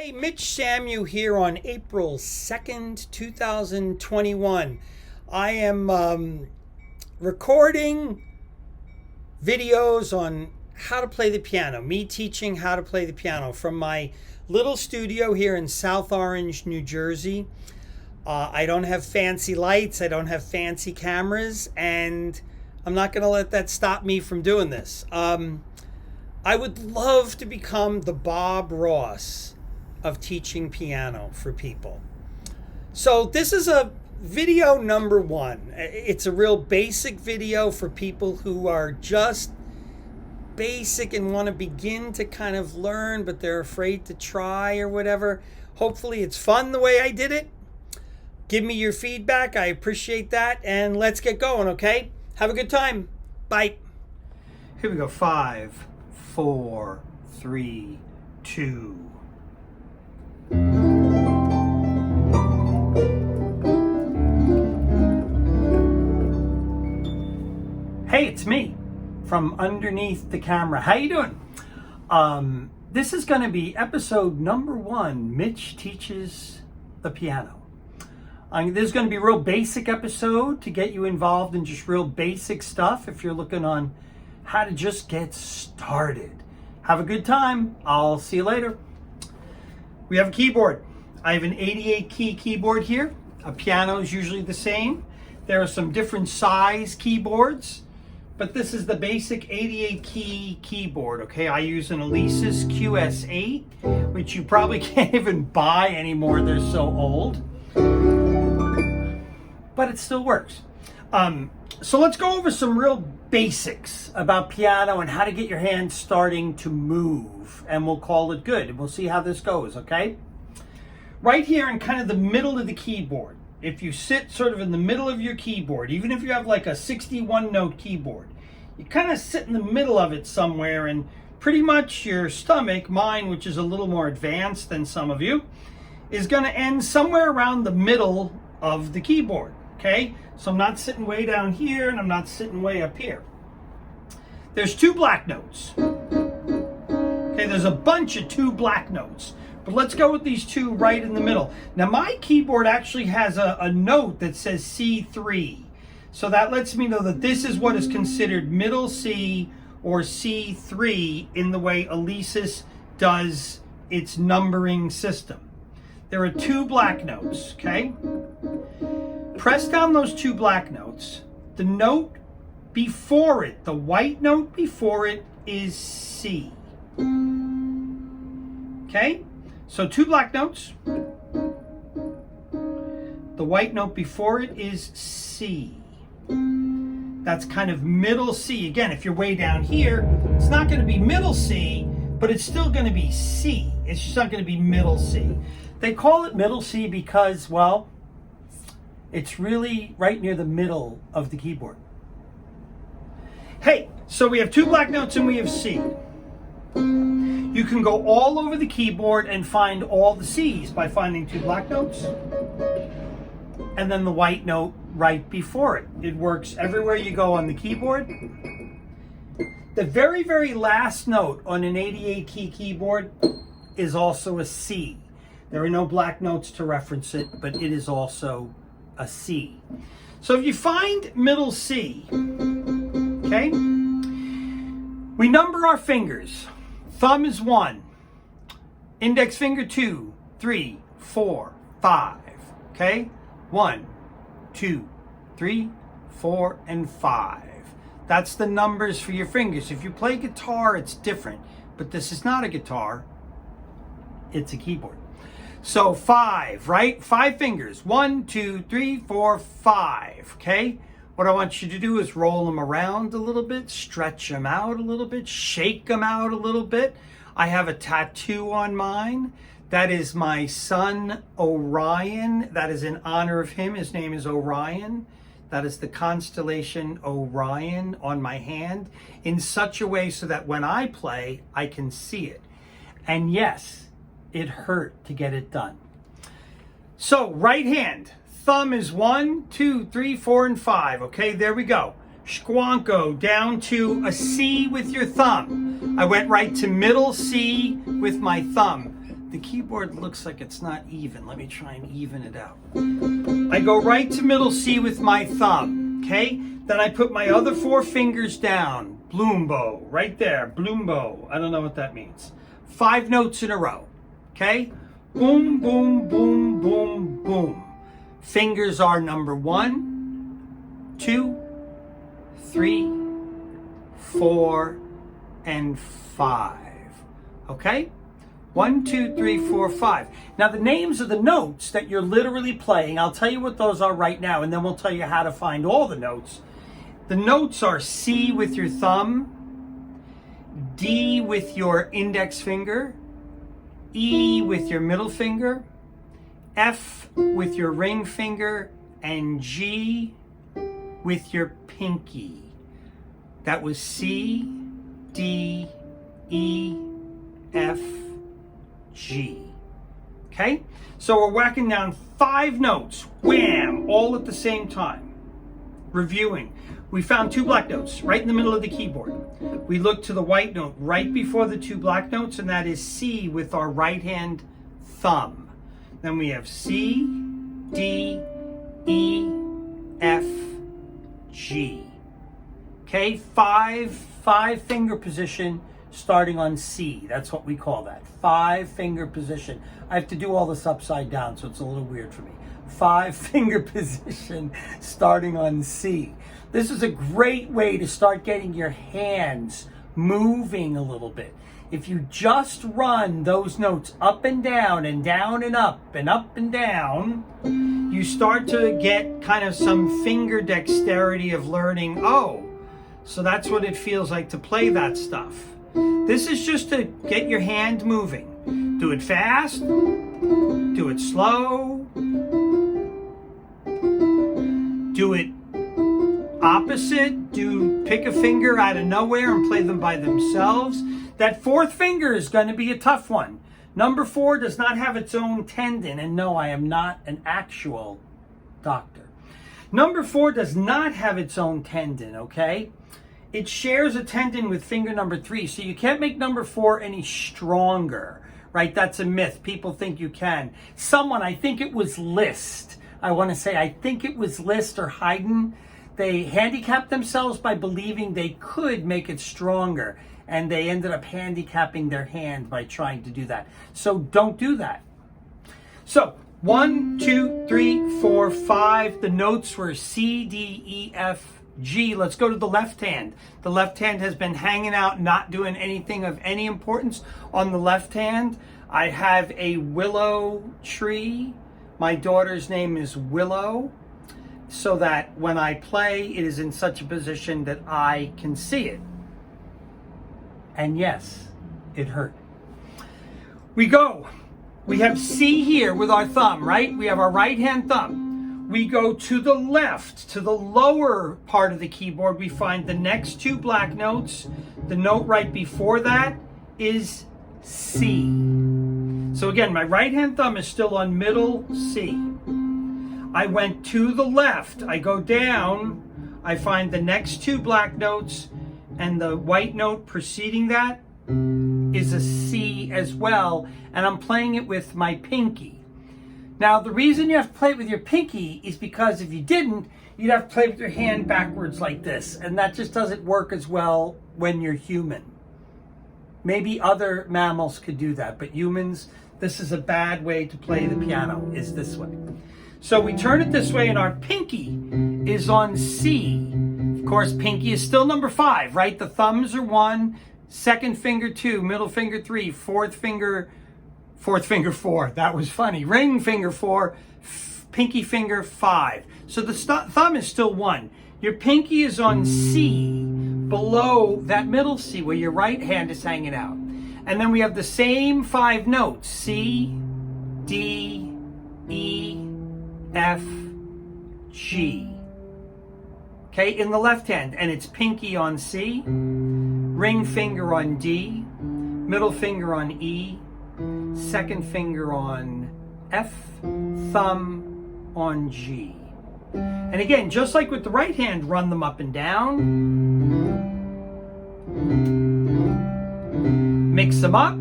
Hey, Mitch Samu here on April 2nd, 2021. I am recording videos on how to play the piano, me teaching how to play the piano from my little studio here in South Orange, New Jersey. I don't have fancy lights, I don't have fancy cameras, and I'm not going to let that stop me from doing this. I would love to become the Bob Ross of teaching piano for people. So this is a video number one. It's a real basic video for people who are just basic and want to begin to kind of learn, but they're afraid to try or whatever. Hopefully it's fun the way I did it. Give me your feedback. I appreciate that. And let's get going, okay? Have a good time. Bye. Here we go. 5, 4, 3, 2. Hey, it's me from underneath the camera. How you doing? This is going to be episode number 1. Mitch teaches the piano. This is going to be a real basic episode to get you involved in just real basic stuff if you're looking on how to just get started. Have a good time. I'll see you later. We have a keyboard. I have an 88 key keyboard here. A piano is usually the same. There are some different size keyboards, but this is the basic 88 key keyboard, okay? I use an Alesis QS8, which you probably can't even buy anymore. They're so old, but it still works. So let's go over some real basics about piano and how to get your hands starting to move, and we'll call it good. We'll see how this goes, okay? Right here in kind of the middle of the keyboard, if you sit sort of in the middle of your keyboard, even if you have like a 61 note keyboard, you kind of sit in the middle of it somewhere, and pretty much your stomach, mine, which is a little more advanced than some of you, is going to end somewhere around the middle of the keyboard, okay? So I'm not sitting way down here and I'm not sitting way up here. There's 2 black notes. Okay, there's a bunch of 2 black notes. But let's go with these 2 right in the middle. Now my keyboard actually has a note that says C3. So that lets me know that this is what is considered middle C or C3 in the way Alesis does its numbering system. There are 2 black notes, okay? Press down those 2 black notes. The note before it, the white note before it, is C. Okay? So 2 black notes. The white note before it is C. That's kind of middle C. Again, if you're way down here, it's not going to be middle C, but it's still going to be C. It's just not going to be middle C. They call it middle C because, well, it's really right near the middle of the keyboard. Hey, so we have 2 black notes and we have C. You can go all over the keyboard and find all the C's by finding 2 black notes and then the white note right before it. It works everywhere you go on the keyboard. The very, very last note on an 88 key keyboard is also a C. There are no black notes to reference it, but it is also a C. So if you find middle C, okay, we number our fingers. Thumb is 1, index finger 2, 3, 4, 5, okay? 1, 2, 3, 4, and 5. That's the numbers for your fingers. If you play guitar, it's different, but this is not a guitar, it's a keyboard. So 5, right? 5 fingers. 1, 2, 3, 4, 5. Okay? What I want you to do is roll them around a little bit, stretch them out a little bit, shake them out a little bit. I have a tattoo on mine. That is my son Orion. That is in honor of him. His name is Orion. That is the constellation Orion on my hand in such a way so that when I play, I can see it. And yes, it hurt to get it done. So right hand, thumb is 1, 2, 3, 4, and 5. Okay, there we go. Squonko down to a C with your thumb. I went right to middle C with my thumb. the keyboard looks like it's not even. Let me try and even it out. I go right to middle C with my thumb, okay? Then I put my other 4 fingers down. Bloombo, right there, bloombo. I don't know what that means. 5 notes in a row, okay? Boom, boom, boom, boom, boom. Fingers are number 1, 2, 3, 4, and 5. Okay? 1, 2, 3, 4, 5. Now the names of the notes that you're literally playing, I'll tell you what those are right now, and then we'll tell you how to find all the notes. The notes are C with your thumb, D with your index finger, E with your middle finger, F with your ring finger, and G with your pinky. That was C, D, E, F, G. Okay? So we're whacking down 5 notes, wham, all at the same time. Reviewing. We found 2 black notes right in the middle of the keyboard. We look to the white note right before the 2 black notes, and that is C with our right hand thumb. Then we have C, D, E, F, G. Okay, 5 finger position starting on C. That's what we call that. 5 finger position. I have to do all this upside down, so it's a little weird for me. 5 finger position starting on C. This is a great way to start getting your hands moving a little bit. If you just run those notes up and down and down and up and down, you start to get kind of some finger dexterity of learning, oh, so that's what it feels like to play that stuff. This is just to get your hand moving. Do it fast, do it slow, do it opposite, pick a finger out of nowhere and play them by themselves. That 4th finger is going to be a tough one. Number 4 does not have its own tendon, and no, I am not an actual doctor. Number 4 does not have its own tendon, okay? It shares a tendon with finger number 3, so you can't make number 4 any stronger, right? That's a myth. People think you can. Someone, I think it was Liszt, I think it was Liszt or Haydn, they handicapped themselves by believing they could make it stronger, and they ended up handicapping their hand by trying to do that. So don't do that. So 1, 2, 3, 4, 5. The notes were C, D, E, F, G. Let's go to the left hand. The left hand has been hanging out, not doing anything of any importance. On the left hand, I have a willow tree. My daughter's name is Willow, so that when I play, it is in such a position that I can see it. And yes, it hurt. We go. We have C here with our thumb, right? We have our right hand thumb. We go to the left, to the lower part of the keyboard. We find the next 2 black notes. The note right before that is C. So again, my right hand thumb is still on middle C. I went to the left. I go down. I find the next 2 black notes, and the white note preceding that is a C as well, and I'm playing it with my pinky. Now, the reason you have to play it with your pinky is because if you didn't, you'd have to play with your hand backwards like this, and that just doesn't work as well when you're human. Maybe other mammals could do that, but humans, this is a bad way to play the piano, is this way. So we turn it this way, and our pinky is on C. Of course, pinky is still number 5, right? The thumbs are 1, second finger 2, middle finger 3, fourth finger 4. That was funny. Ring finger 4, pinky finger 5. So the thumb is still 1. Your pinky is on C, below that middle C, where your right hand is hanging out. And then we have the same 5 notes, C, D, E, F, G. Okay, in the left hand, and it's pinky on C, ring finger on D, middle finger on E, second finger on F, thumb on G. And again, just like with the right hand, run them up and down, mix them up,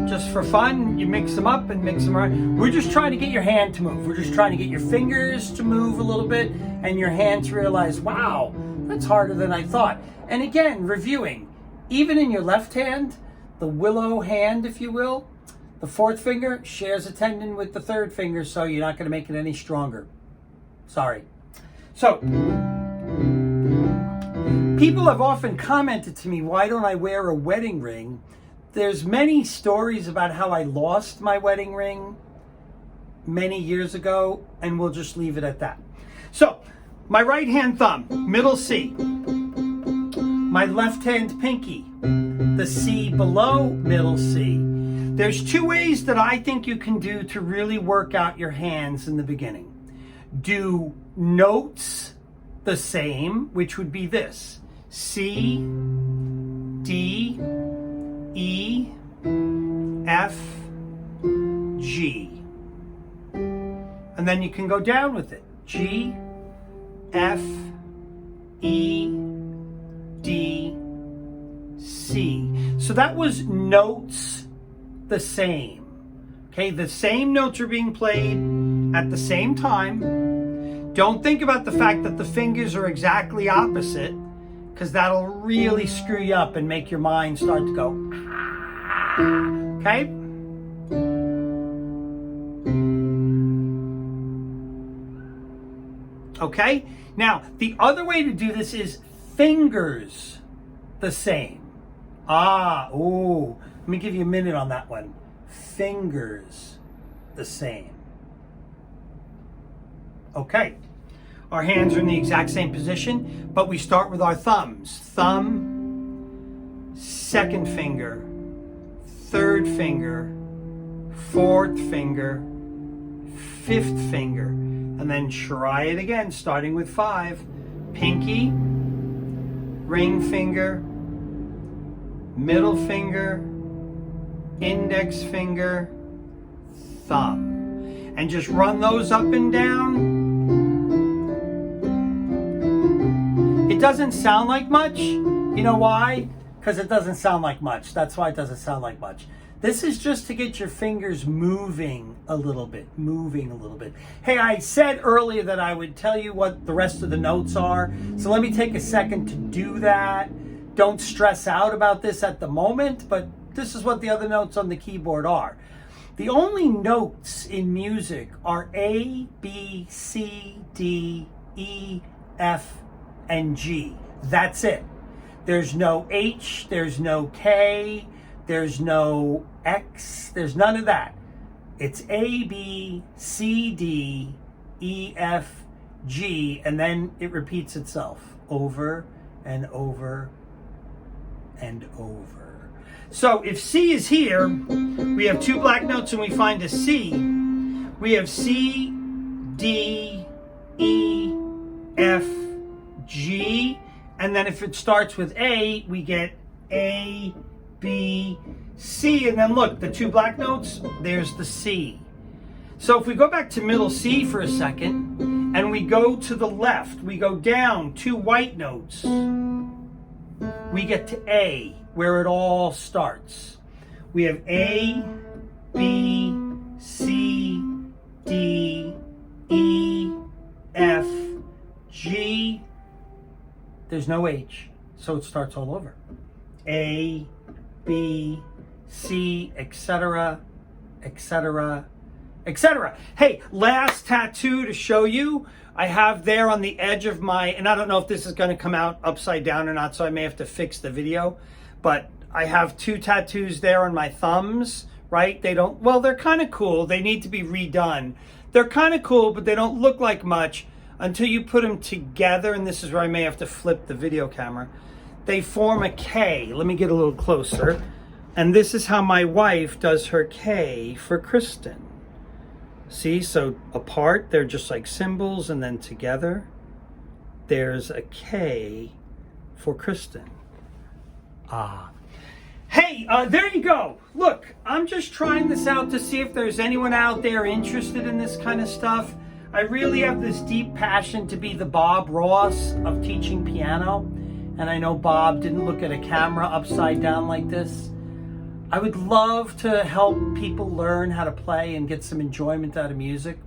just for fun. You mix them up and mix them around. We're just trying to get your hand to move. We're just trying to get your fingers to move a little bit and your hand to realize, wow, that's harder than I thought. And again, reviewing, even in your left hand, the willow hand, if you will, the fourth finger shares a tendon with the third finger, so you're not going to make it any stronger. Sorry. So, people have often commented to me, why don't I wear a wedding ring? There's many stories about how I lost my wedding ring many years ago, and we'll just leave it at that. So, my right hand thumb, middle C. My left hand pinky, the C below middle C. There's two ways that I think you can do to really work out your hands in the beginning. Do notes the same, which would be this: C, D, E, F, G. And then you can go down with it. G, F, E, D, C. So that was notes the same. Okay, the same notes are being played at the same time. Don't think about the fact that the fingers are exactly opposite, because that'll really screw you up and make your mind start to go, okay? Okay? Now, the other way to do this is fingers the same. Let me give you a minute on that one. Fingers the same. Okay. Our hands are in the exact same position, but we start with our thumbs. Thumb, second finger, third finger, fourth finger, fifth finger, and then try it again, starting with 5. Pinky, ring finger, middle finger, index finger, thumb. And just run those up and down. It doesn't sound like much. You know why? Because it doesn't sound like much. That's why it doesn't sound like much. This is just to get your fingers moving a little bit. Hey, I said earlier that I would tell you what the rest of the notes are. So let me take a second to do that. Don't stress out about this at the moment, but this is what the other notes on the keyboard are. The only notes in music are A, B, C, D, E, F, and G. That's it. There's no H, there's no K, there's no X, there's none of that. It's A, B, C, D, E, F, G, and then it repeats itself over and over and over. So if C is here, we have 2 black notes and we find a C. We have C, D, E, F, G, and then if it starts with A, we get A, B, C, and then look, the 2 black notes, there's the C. So if we go back to middle C for a second, and we go to the left, we go down 2 white notes, we get to A, where it all starts. We have A, B, C, D, E, F, G. There's no H, so it starts all over. A, B, C, etc., etc., etc. Hey, last tattoo to show you. I have there on the edge of my, and I don't know if this is going to come out upside down or not, so I may have to fix the video, but I have 2 tattoos there on my thumbs, right? They don't, well, they're kind of cool. They need to be redone. They're kind of cool, but they don't look like much until you put them together, and this is where I may have to flip the video camera. They form a K. Let me get a little closer. And this is how my wife does her K for Kristen. See, so apart, they're just like symbols, and then together, there's a K for Kristen. Hey, there you go. Look, I'm just trying this out to see if there's anyone out there interested in this kind of stuff. I really have this deep passion to be the Bob Ross of teaching piano. And I know Bob didn't look at a camera upside down like this. I would love to help people learn how to play and get some enjoyment out of music.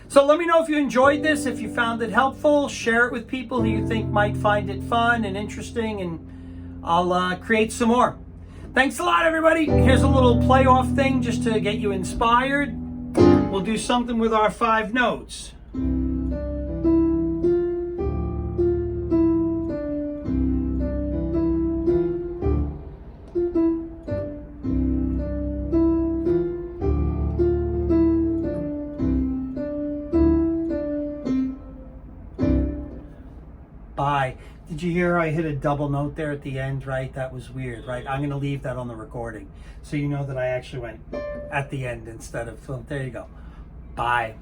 So let me know if you enjoyed this, if you found it helpful. Share it with people who you think might find it fun and interesting, and I'll create some more. Thanks a lot, everybody. Here's a little playoff thing just to get you inspired. We'll do something with our 5 notes. Bye. Did you hear I hit a double note there at the end, right? That was weird, right? I'm going to leave that on the recording so you know that I actually went at the end instead of, there you go. Bye.